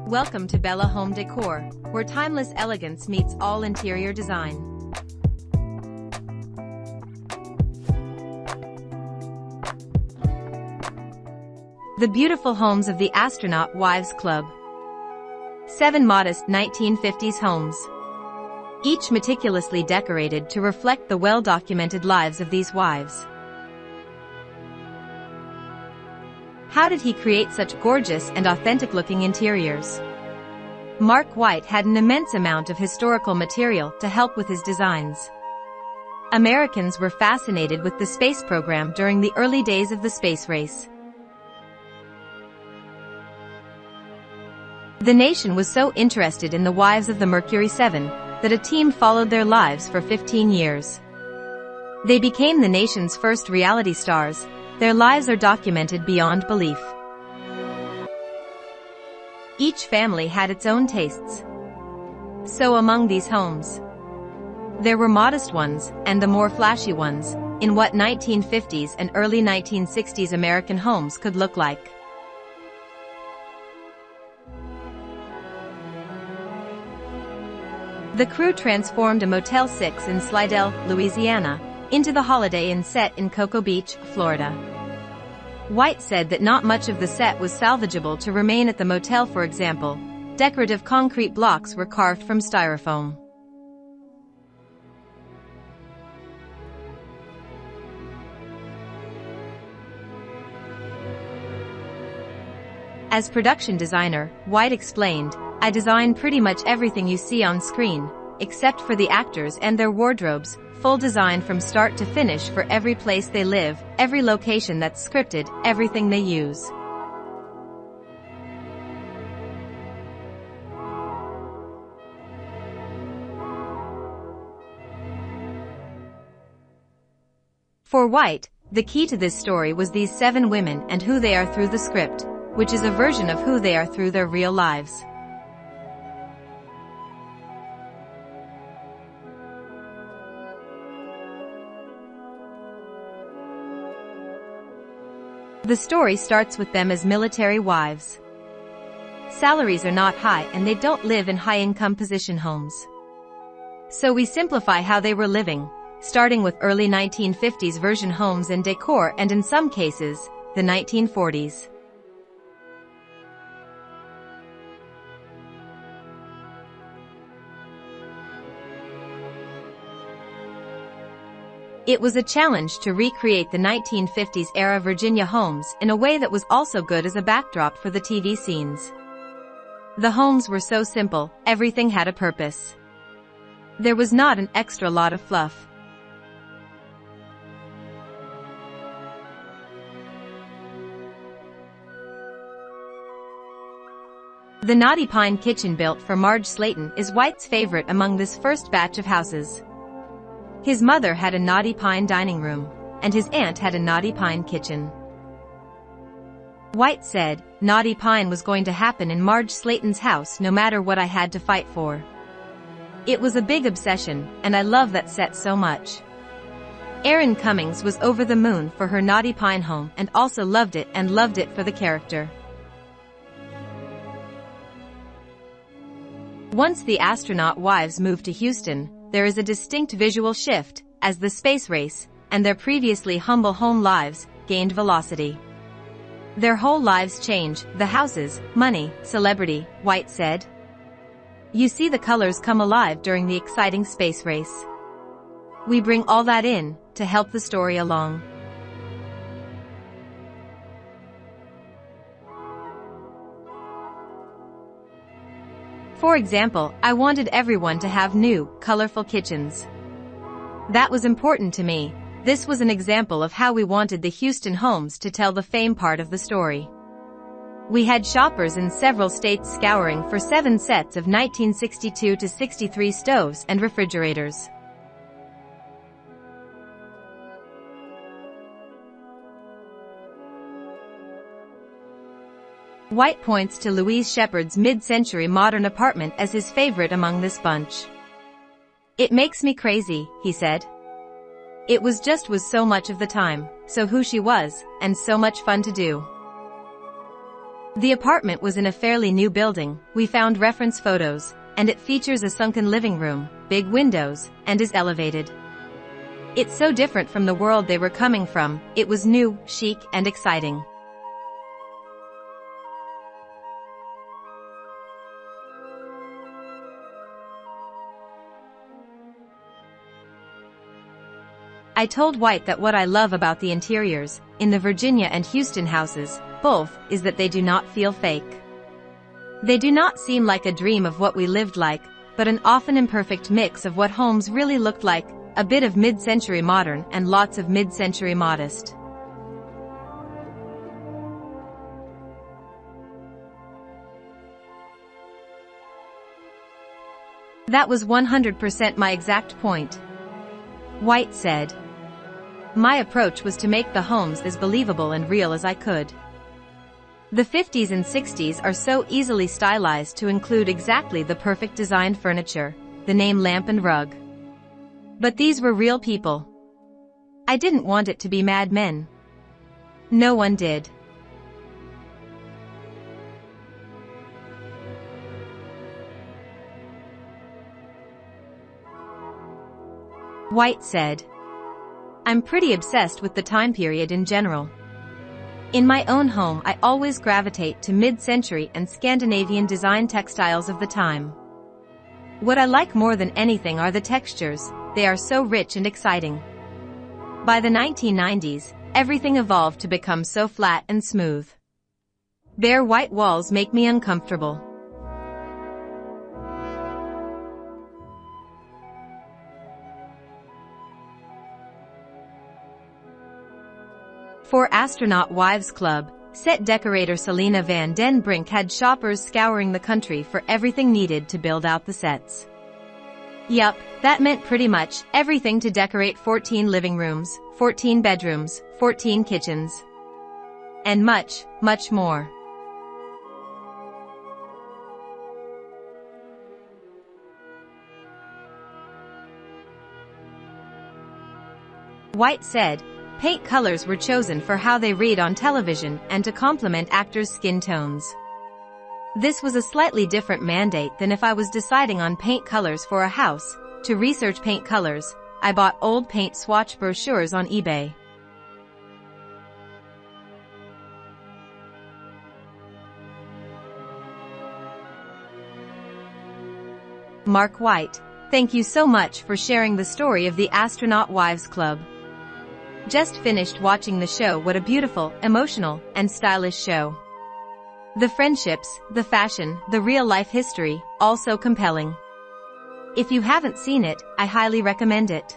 Welcome to Bella Home Decor, where timeless elegance meets all interior design. The beautiful homes of the Astronaut Wives Club. 7 modest 1950s homes. Each meticulously decorated to reflect the well-documented lives of these wives. How did he create such gorgeous and authentic-looking interiors? Mark White had an immense amount of historical material to help with his designs. Americans were fascinated with the space program during the early days of the space race. The nation was so interested in the wives of the Mercury 7 that a team followed their lives for 15 years. They became the nation's first reality stars. Their lives are documented beyond belief. Each family had its own tastes. So among these homes, there were modest ones and the more flashy ones, in what 1950s and early 1960s American homes could look like. The crew transformed a Motel 6 in Slidell, Louisiana, into the Holiday Inn set in Cocoa Beach, Florida. White said that not much of the set was salvageable to remain at the motel. For example, decorative concrete blocks were carved from styrofoam. As production designer, White explained, "I design pretty much everything you see on screen, except for the actors and their wardrobes. Full design from start to finish for every place they live, every location that's scripted, everything they use." For White, the key to this story was these 7 women and who they are through the script, which is a version of who they are through their real lives. The story starts with them as military wives. Salaries are not high and they don't live in high-income position homes. So we simplify how they were living, starting with early 1950s version homes and decor, and in some cases, the 1940s. It was a challenge to recreate the 1950s era Virginia homes in a way that was also good as a backdrop for the TV scenes. The homes were so simple, everything had a purpose. There was not an extra lot of fluff. The Knotty Pine kitchen built for Marge Slayton is White's favorite among this first batch of houses. His mother had a knotty pine dining room, and his aunt had a knotty pine kitchen. White said, "Knotty pine was going to happen in Marge Slayton's house no matter what I had to fight for. It was a big obsession, and I love that set so much." Erin Cummings was over the moon for her knotty pine home and also loved it for the character. Once the Astronaut Wives moved to Houston, there is a distinct visual shift, as the space race, and their previously humble home lives, gained velocity. Their whole lives change, the houses, money, celebrity, White said. You see the colors come alive during the exciting space race. We bring all that in, to help the story along. For example, I wanted everyone to have new, colorful kitchens. That was important to me. This was an example of how we wanted the Houston homes to tell the fame part of the story. We had shoppers in several states scouring for 7 sets of 1962 to 63 stoves and refrigerators. White points to Louise Shepard's mid-century modern apartment as his favorite among this bunch. "It makes me crazy," he said. "It was so much of the time, so who she was, and so much fun to do." The apartment was in a fairly new building. We found reference photos, and it features a sunken living room, big windows, and is elevated. It's so different from the world they were coming from. It was new, chic, and exciting. I told White that what I love about the interiors, in the Virginia and Houston houses, both, is that they do not feel fake. They do not seem like a dream of what we lived like, but an often imperfect mix of what homes really looked like, a bit of mid-century modern and lots of mid-century modest. That was 100% my exact point, White said. My approach was to make the homes as believable and real as I could. The 50s and 60s are so easily stylized to include exactly the perfect designed furniture, the name lamp and rug. But these were real people. I didn't want it to be Mad Men. No one did. White said. I'm pretty obsessed with the time period in general. In my own home, I always gravitate to mid-century and Scandinavian design textiles of the time. What I like more than anything are the textures. They are so rich and exciting. By the 1990s, everything evolved to become so flat and smooth. Bare white walls make me uncomfortable. For Astronaut Wives Club, set decorator Selena Van Den Brink had shoppers scouring the country for everything needed to build out the sets. Yup, that meant pretty much everything to decorate 14 living rooms, 14 bedrooms, 14 kitchens, and much, much more. White said, paint colors were chosen for how they read on television and to complement actors' skin tones. This was a slightly different mandate than if I was deciding on paint colors for a house. To research paint colors, I bought old paint swatch brochures on eBay. Mark White, thank you so much for sharing the story of the Astronaut Wives Club. Just finished watching the show. What a beautiful, emotional, and stylish show. The friendships, the fashion, the real-life history, all so compelling. If you haven't seen it, I highly recommend it.